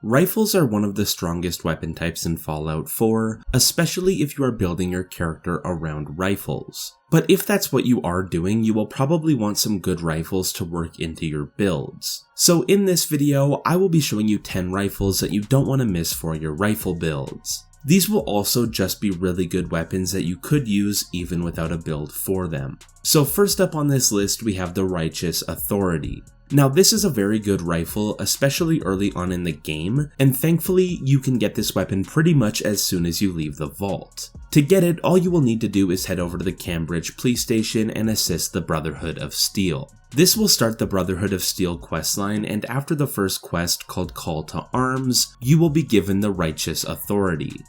Rifles are one of the strongest weapon types in Fallout 4, especially if you are building your character around rifles. But if that's what you are doing, you will probably want some good rifles to work into your builds. So in this video, I will be showing you 10 rifles that you don't want to miss for your rifle builds. These will also just be really good weapons that you could use even without a build for them. So first up on this list we have the Righteous Authority. Now this is a very good rifle, especially early on in the game, and thankfully you can get this weapon pretty much as soon as you leave the vault. To get it, all you will need to do is head over to the Cambridge police station and assist the Brotherhood of Steel. This will start the Brotherhood of Steel questline, and after the first quest called Call to Arms, you will be given the Righteous Authority.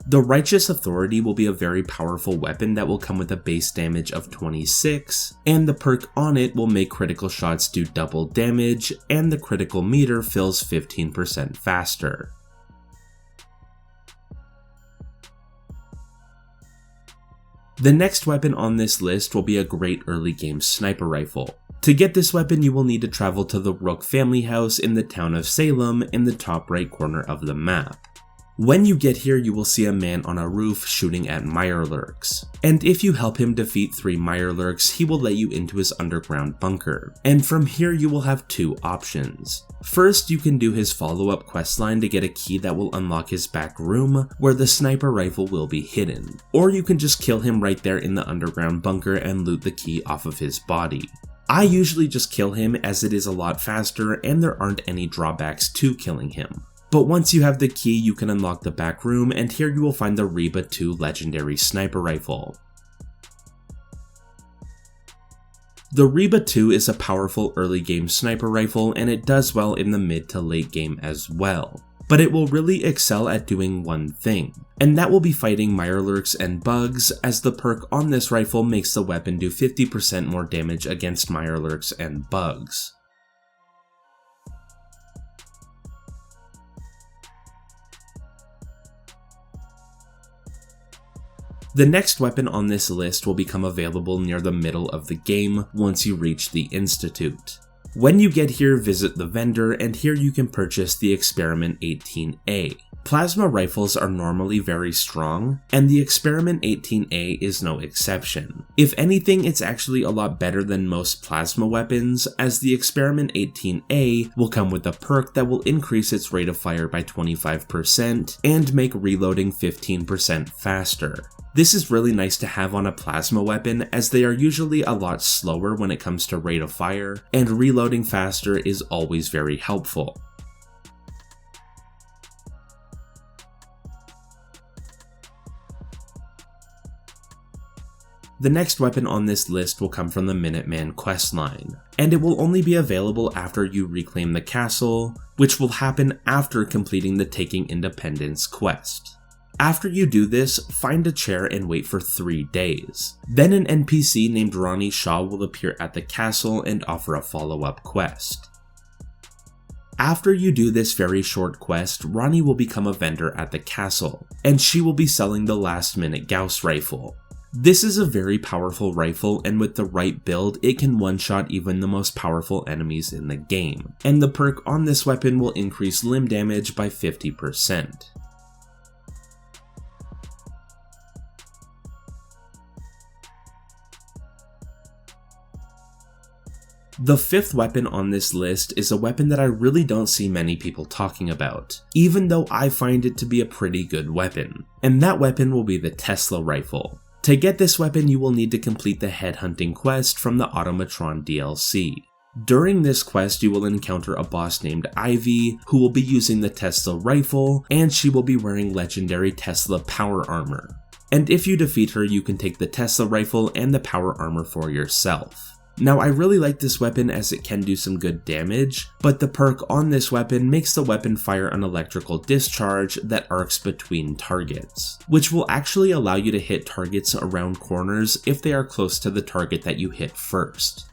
The Righteous Authority will be a very powerful weapon that will come with a base damage of 26, and the perk on it will make critical shots do double damage, and the critical meter fills 15% faster. The next weapon on this list will be a great early game sniper rifle. To get this weapon, you will need to travel to the Rook family house in the town of Salem in the top right corner of the map. When you get here, you will see a man on a roof shooting at Mirelurks, and if you help him defeat 3 Mirelurks, he will let you into his underground bunker, and from here you will have 2 options. First, you can do his follow-up questline to get a key that will unlock his back room, where the sniper rifle will be hidden, or you can just kill him right there in the underground bunker and loot the key off of his body. I usually just kill him as it is a lot faster and there aren't any drawbacks to killing him. But once you have the key, you can unlock the back room, and here you will find the Reeba II legendary sniper rifle. The Reeba II is a powerful early game sniper rifle, and it does well in the mid to late game as well. But it will really excel at doing one thing, and that will be fighting Mirelurks and bugs, as the perk on this rifle makes the weapon do 50% more damage against Mirelurks and bugs. The next weapon on this list will become available near the middle of the game once you reach the Institute. When you get here, visit the vendor, and here you can purchase the Experiment 18A. Plasma rifles are normally very strong, and the Experiment 18A is no exception. If anything, it's actually a lot better than most plasma weapons, as the Experiment 18A will come with a perk that will increase its rate of fire by 25% and make reloading 15% faster. This is really nice to have on a plasma weapon, as they are usually a lot slower when it comes to rate of fire, and reloading faster is always very helpful. The next weapon on this list will come from the Minuteman questline, and it will only be available after you reclaim the castle, which will happen after completing the Taking Independence quest. After you do this, find a chair and wait for 3 days. Then an NPC named Ronnie Shaw will appear at the castle and offer a follow-up quest. After you do this very short quest, Ronnie will become a vendor at the castle, and she will be selling the last-minute Gaus rifle. This is a very powerful rifle, and with the right build, it can one-shot even the most powerful enemies in the game, and the perk on this weapon will increase limb damage by 50%. The 5th weapon on this list is a weapon that I really don't see many people talking about, even though I find it to be a pretty good weapon, and that weapon will be the Tesla rifle. To get this weapon, you will need to complete the headhunting quest from the Automatron DLC. During this quest, you will encounter a boss named Ivy, who will be using the Tesla rifle, and she will be wearing legendary Tesla power armor. And if you defeat her, you can take the Tesla rifle and the power armor for yourself. Now, I really like this weapon as it can do some good damage, but the perk on this weapon makes the weapon fire an electrical discharge that arcs between targets, which will actually allow you to hit targets around corners if they are close to the target that you hit first.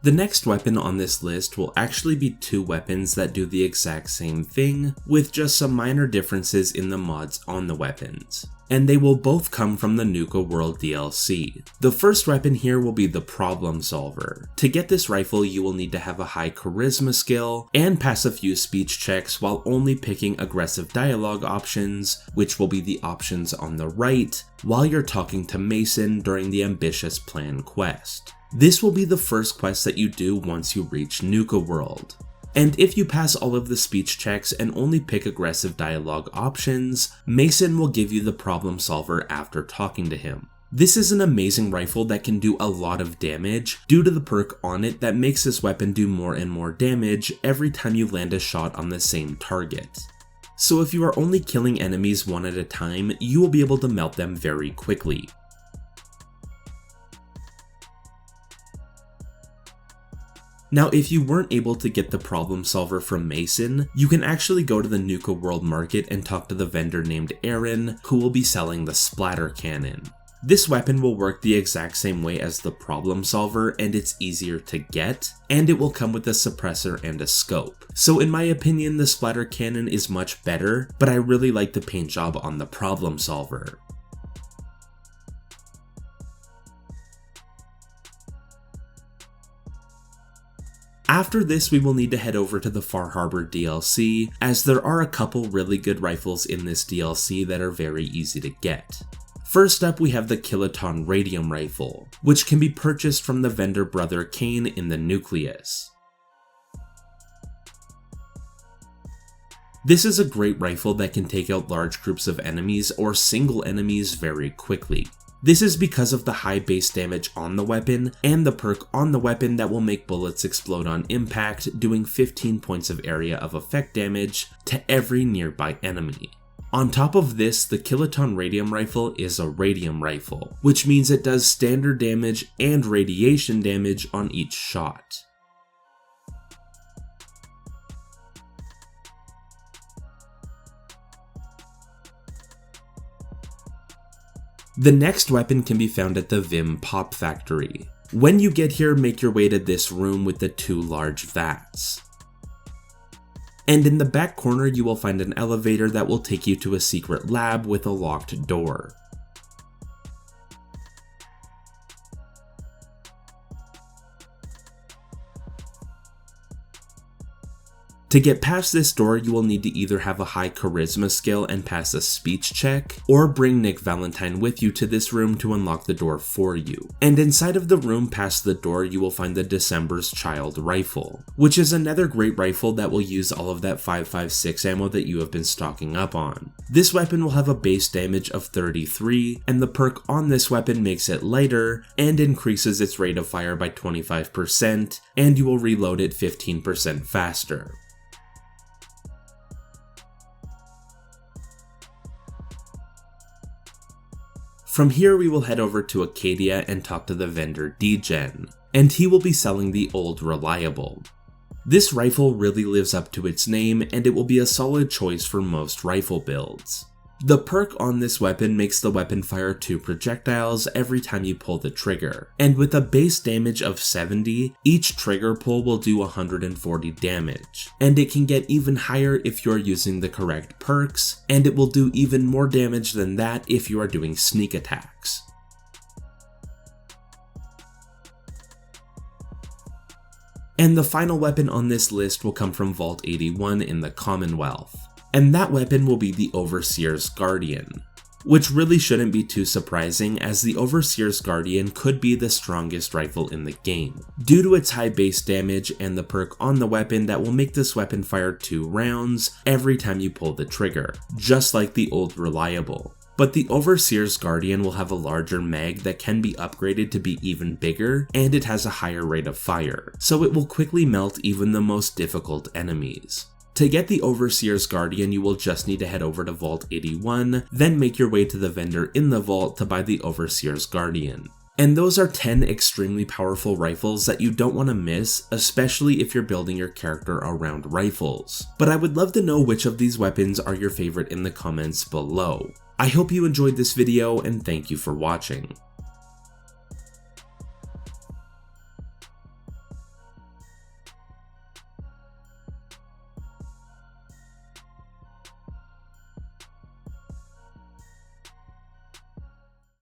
The next weapon on this list will actually be 2 weapons that do the exact same thing, with just some minor differences in the mods on the weapons. and they will both come from the Nuka World DLC. The first weapon here will be the Problem Solver. To get this rifle, you will need to have a high charisma skill and pass a few speech checks while only picking aggressive dialogue options, which will be the options on the right, while you're talking to Mason during the Ambitious Plan quest. This will be the first quest that you do once you reach Nuka World. And if you pass all of the speech checks and only pick aggressive dialogue options, Mason will give you the Problem Solver after talking to him. This is an amazing rifle that can do a lot of damage due to the perk on it that makes this weapon do more and more damage every time you land a shot on the same target. So if you are only killing enemies one at a time, you will be able to melt them very quickly. Now, if you weren't able to get the Problem Solver from Mason, you can actually go to the Nuka World Market and talk to the vendor named Aaron, who will be selling the Splatter Cannon. This weapon will work the exact same way as the Problem Solver, and it's easier to get, and it will come with a suppressor and a scope. So in my opinion, the Splatter Cannon is much better, but I really like the paint job on the Problem Solver. After this, we will need to head over to the Far Harbor DLC, as there are a couple really good rifles in this DLC that are very easy to get. First up, we have the Kiloton Radium Rifle, which can be purchased from the vendor Brother Kane in the Nucleus. This is a great rifle that can take out large groups of enemies or single enemies very quickly. This is because of the high base damage on the weapon and the perk on the weapon that will make bullets explode on impact, doing 15 points of area of effect damage to every nearby enemy. On top of this, the Kiloton Radium Rifle is a radium rifle, which means it does standard damage and radiation damage on each shot. The next weapon can be found at the Vim Pop Factory. When you get here, make your way to this room with the 2 large vats. And in the back corner, you will find an elevator that will take you to a secret lab with a locked door. To get past this door, you will need to either have a high charisma skill and pass a speech check, or bring Nick Valentine with you to this room to unlock the door for you. And inside of the room past the door, you will find the December's Child rifle, which is another great rifle that will use all of that 5.56 ammo that you have been stocking up on. This weapon will have a base damage of 33, and the perk on this weapon makes it lighter and increases its rate of fire by 25%, and you will reload it 15% faster. From here, we will head over to Acadia and talk to the vendor Degen, and he will be selling the Old Reliable. This rifle really lives up to its name, and it will be a solid choice for most rifle builds. The perk on this weapon makes the weapon fire 2 projectiles every time you pull the trigger, and with a base damage of 70, each trigger pull will do 140 damage, and it can get even higher if you're using the correct perks, and it will do even more damage than that if you are doing sneak attacks. And the final weapon on this list will come from Vault 81 in the Commonwealth. And that weapon will be the Overseer's Guardian, which really shouldn't be too surprising, as the Overseer's Guardian could be the strongest rifle in the game, due to its high base damage and the perk on the weapon that will make this weapon fire 2 rounds every time you pull the trigger, just like the Old Reliable. But the Overseer's Guardian will have a larger mag that can be upgraded to be even bigger, and it has a higher rate of fire, so it will quickly melt even the most difficult enemies. To get the Overseer's Guardian, you will just need to head over to Vault 81, then make your way to the vendor in the vault to buy the Overseer's Guardian. And those are 10 extremely powerful rifles that you don't want to miss, especially if you're building your character around rifles. But I would love to know which of these weapons are your favorite in the comments below. I hope you enjoyed this video, and thank you for watching.